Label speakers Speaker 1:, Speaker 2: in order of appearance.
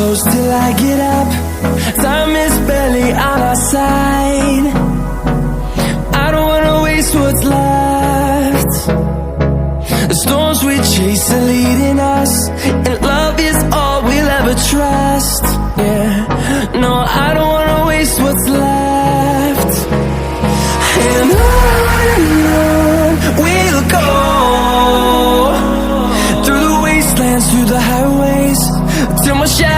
Speaker 1: close till I get up. Time is barely on our side. I don't wanna waste what's left. The storms we chase are leading us, and love is all we'll ever trust. Yeah, no, I don't wanna waste what's left. And on we'll go, through the wastelands, through the highways, till my shadow